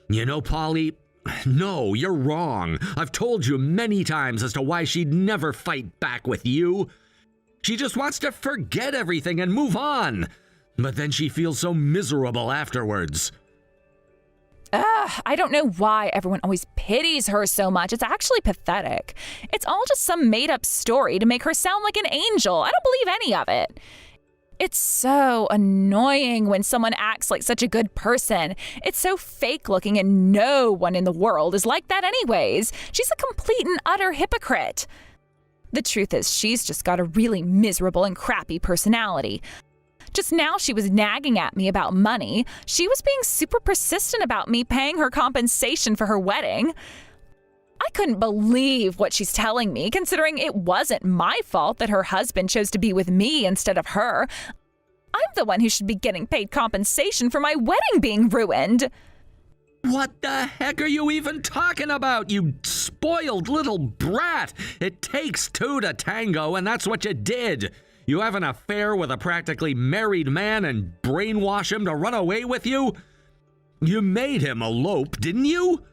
You know, Polly, no, you're wrong. I've told you many times as to why she'd never fight back with you. She just wants to forget everything and move on. But then she feels so miserable afterwards. I don't know why everyone always pities her so much. It's actually pathetic. It's all just some made-up story to make her sound like an angel. I don't believe any of it. It's so annoying when someone acts like such a good person. It's so fake-looking, and no one in the world is like that anyways. She's a complete and utter hypocrite. The truth is, she's just got a really miserable and crappy personality. Just now she was nagging at me about money. She was being super persistent about me paying her compensation for her wedding. I couldn't believe what she's telling me, considering it wasn't my fault that her husband chose to be with me instead of her. I'm the one who should be getting paid compensation for my wedding being ruined. What the heck are you even talking about, you spoiled little brat? It takes two to tango, and that's what you did. You have an affair with a practically married man and brainwash him to run away with you? You made him elope, didn't you?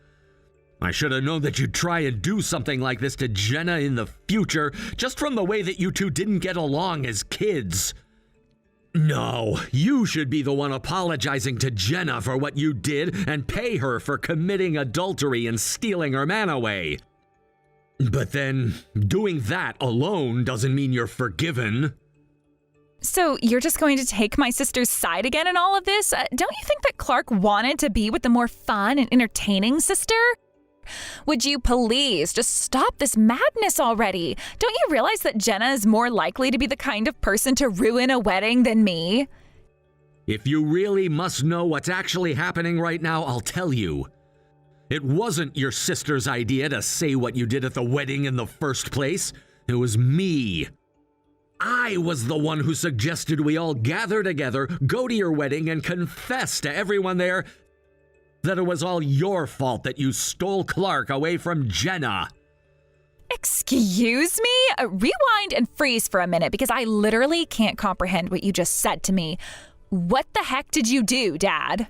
I should have known that you'd try and do something like this to Jenna in the future, just from the way that you two didn't get along as kids. No, you should be the one apologizing to Jenna for what you did and pay her for committing adultery and stealing her man away. But then, doing that alone doesn't mean you're forgiven. So you're just going to take my sister's side again in all of this? Don't you think that Clark wanted to be with the more fun and entertaining sister? Would you please just stop this madness already? Don't you realize that Jenna is more likely to be the kind of person to ruin a wedding than me? If you really must know what's actually happening right now, I'll tell you. It wasn't your sister's idea to say what you did at the wedding in the first place. It was me. I was the one who suggested we all gather together, go to your wedding, and confess to everyone there that it was all your fault that you stole Clark away from Jenna. Excuse me? Rewind and freeze for a minute because I literally can't comprehend what you just said to me. What the heck did you do, Dad?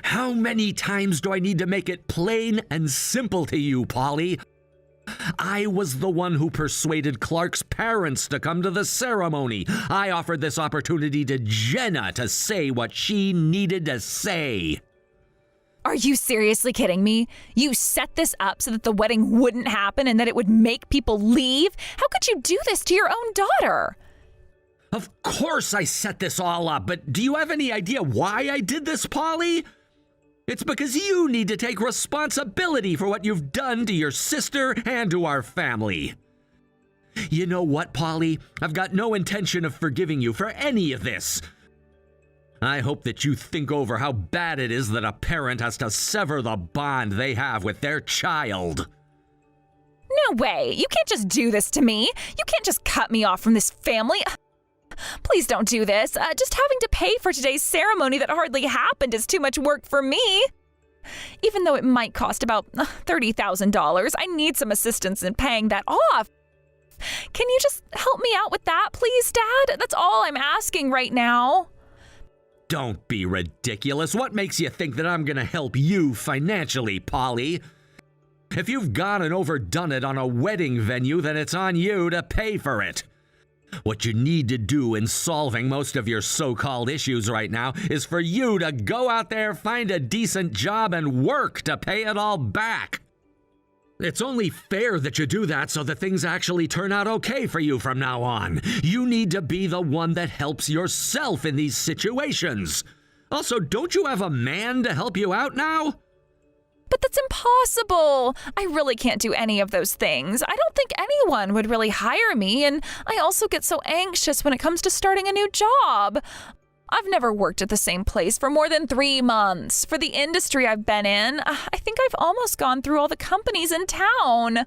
How many times do I need to make it plain and simple to you, Polly? I was the one who persuaded Clark's parents to come to the ceremony. I offered this opportunity to Jenna to say what she needed to say. Are you seriously kidding me? You set this up so that the wedding wouldn't happen and that it would make people leave? How could you do this to your own daughter? Of course I set this all up, but do you have any idea why I did this, Polly? It's because you need to take responsibility for what you've done to your sister and to our family. You know what, Polly? I've got no intention of forgiving you for any of this. I hope that you think over how bad it is that a parent has to sever the bond they have with their child. No way. You can't just do this to me. You can't just cut me off from this family. Please don't do this. Just having to pay for today's ceremony that hardly happened is too much work for me. Even though it might cost about $30,000, I need some assistance in paying that off. Can you just help me out with that, please, Dad? That's all I'm asking right now. Don't be ridiculous. What makes you think that I'm going to help you financially, Polly? If you've gone and overdone it on a wedding venue, then it's on you to pay for it. What you need to do in solving most of your so-called issues right now is for you to go out there, find a decent job, and work to pay it all back. It's only fair that you do that so that things actually turn out okay for you from now on. You need to be the one that helps yourself in these situations. Also, don't you have a man to help you out now? But that's impossible. I really can't do any of those things. I don't think anyone would really hire me, and I also get so anxious when it comes to starting a new job. I've never worked at the same place for more than 3 months. For the industry I've been in, I think I've almost gone through all the companies in town.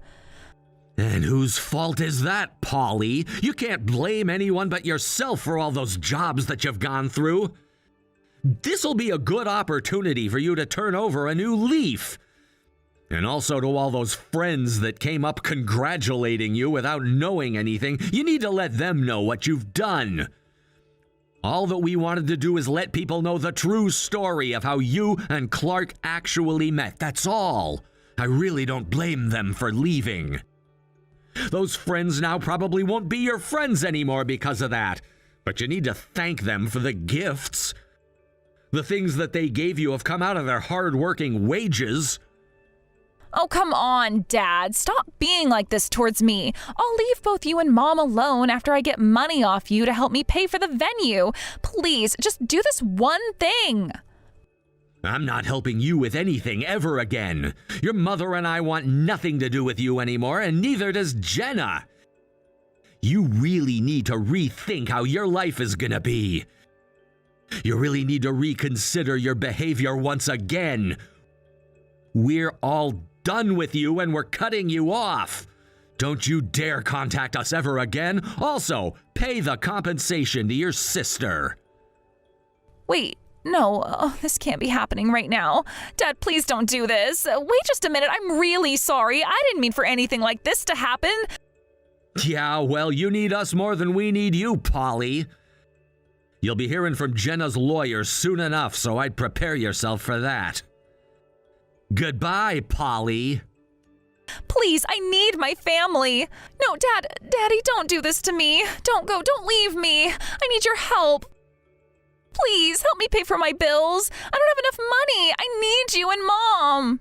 And whose fault is that, Polly? You can't blame anyone but yourself for all those jobs that you've gone through. This'll be a good opportunity for you to turn over a new leaf. And also to all those friends that came up congratulating you without knowing anything, you need to let them know what you've done. All that we wanted to do is let people know the true story of how you and Clark actually met. That's all. I really don't blame them for leaving. Those friends now probably won't be your friends anymore because of that. But you need to thank them for the gifts. The things that they gave you have come out of their hard-working wages. Oh, come on, Dad. Stop being like this towards me. I'll leave both you and Mom alone after I get money off you to help me pay for the venue. Please, just do this one thing. I'm not helping you with anything ever again. Your mother and I want nothing to do with you anymore, and neither does Jenna. You really need to rethink how your life is gonna be. You really need to reconsider your behavior once again. We're all done with you and we're cutting you off. Don't you dare contact us ever again. Also, pay the compensation to your sister. Wait. No, this can't be happening right now. Dad, please don't do this. Wait just a minute. I'm really sorry. I didn't mean for anything like this to happen. Yeah, well, you need us more than we need you, Polly. You'll be hearing from Jenna's lawyer soon enough, so I'd prepare yourself for that. Goodbye, Polly. Please, I need my family. No, Daddy, don't do this to me. Don't go. Don't leave me. I need your help. Please, help me pay for my bills. I don't have enough money. I need you and Mom.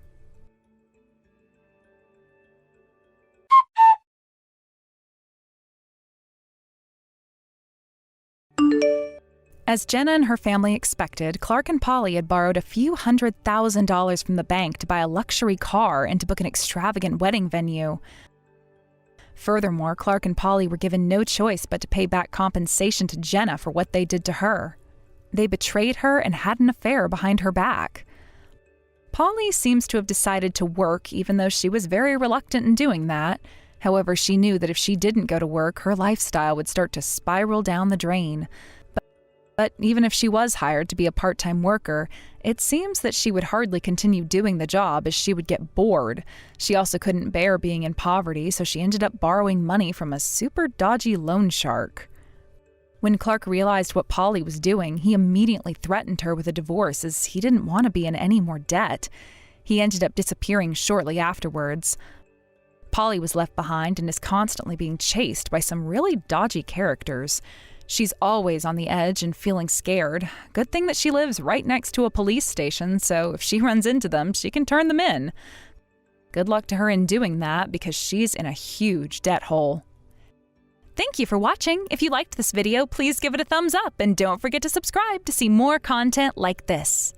As Jenna and her family expected, Clark and Polly had borrowed a few $100,000 from the bank to buy a luxury car and to book an extravagant wedding venue. Furthermore, Clark and Polly were given no choice but to pay back compensation to Jenna for what they did to her. They betrayed her and had an affair behind her back. Polly seems to have decided to work, even though she was very reluctant in doing that. However, she knew that if she didn't go to work, her lifestyle would start to spiral down the drain. But even if she was hired to be a part-time worker, it seems that she would hardly continue doing the job as she would get bored. She also couldn't bear being in poverty, so she ended up borrowing money from a super dodgy loan shark. When Clark realized what Polly was doing, he immediately threatened her with a divorce as he didn't want to be in any more debt. He ended up disappearing shortly afterwards. Polly was left behind and is constantly being chased by some really dodgy characters. She's always on the edge and feeling scared. Good thing that she lives right next to a police station, so if she runs into them, she can turn them in. Good luck to her in doing that because she's in a huge debt hole. Thank you for watching. If you liked this video, please give it a thumbs up and don't forget to subscribe to see more content like this.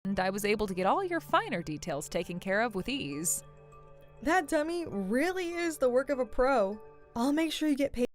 and I was able to get all your finer details taken care of with ease. That dummy really is the work of a pro. I'll make sure you get paid.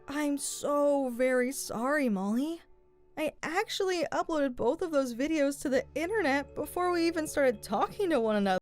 I'm so very sorry, Molly. I actually uploaded both of those videos to the internet before we even started talking to one another.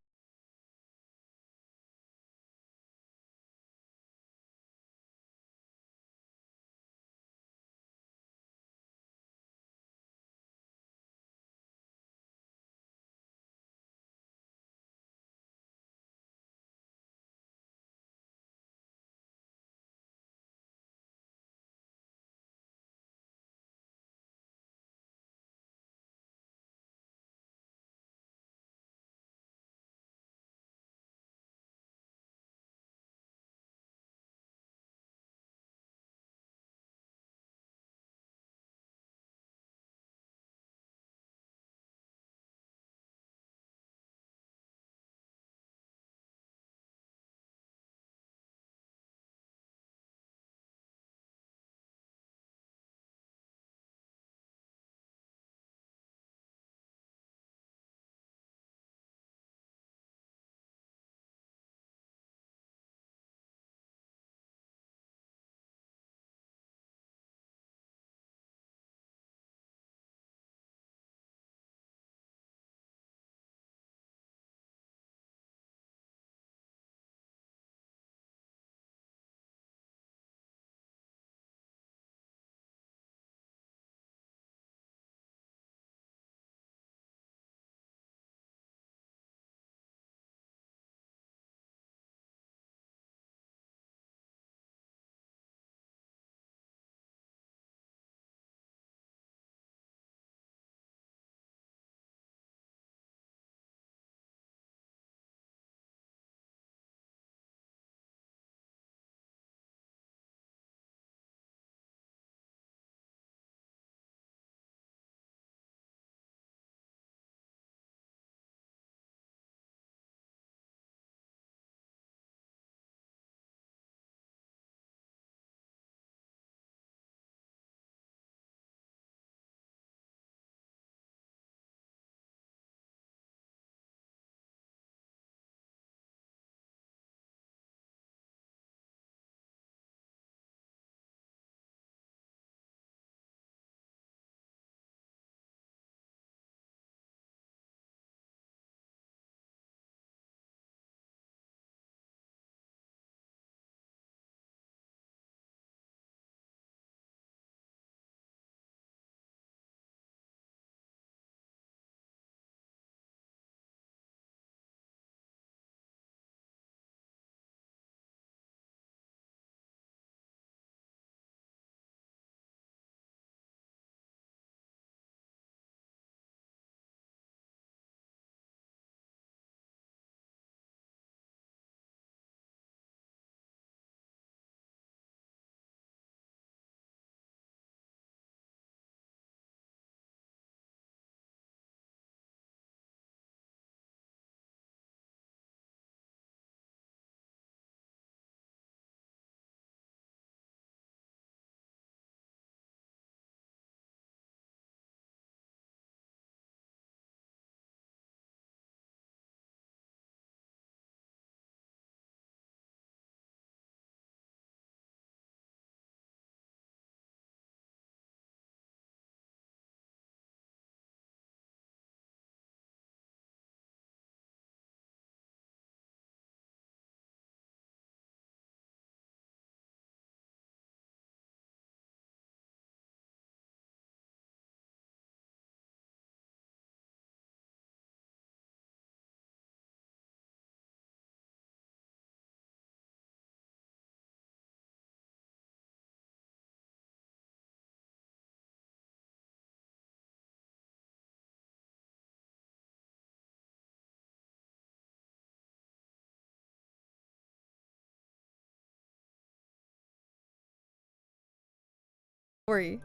Story.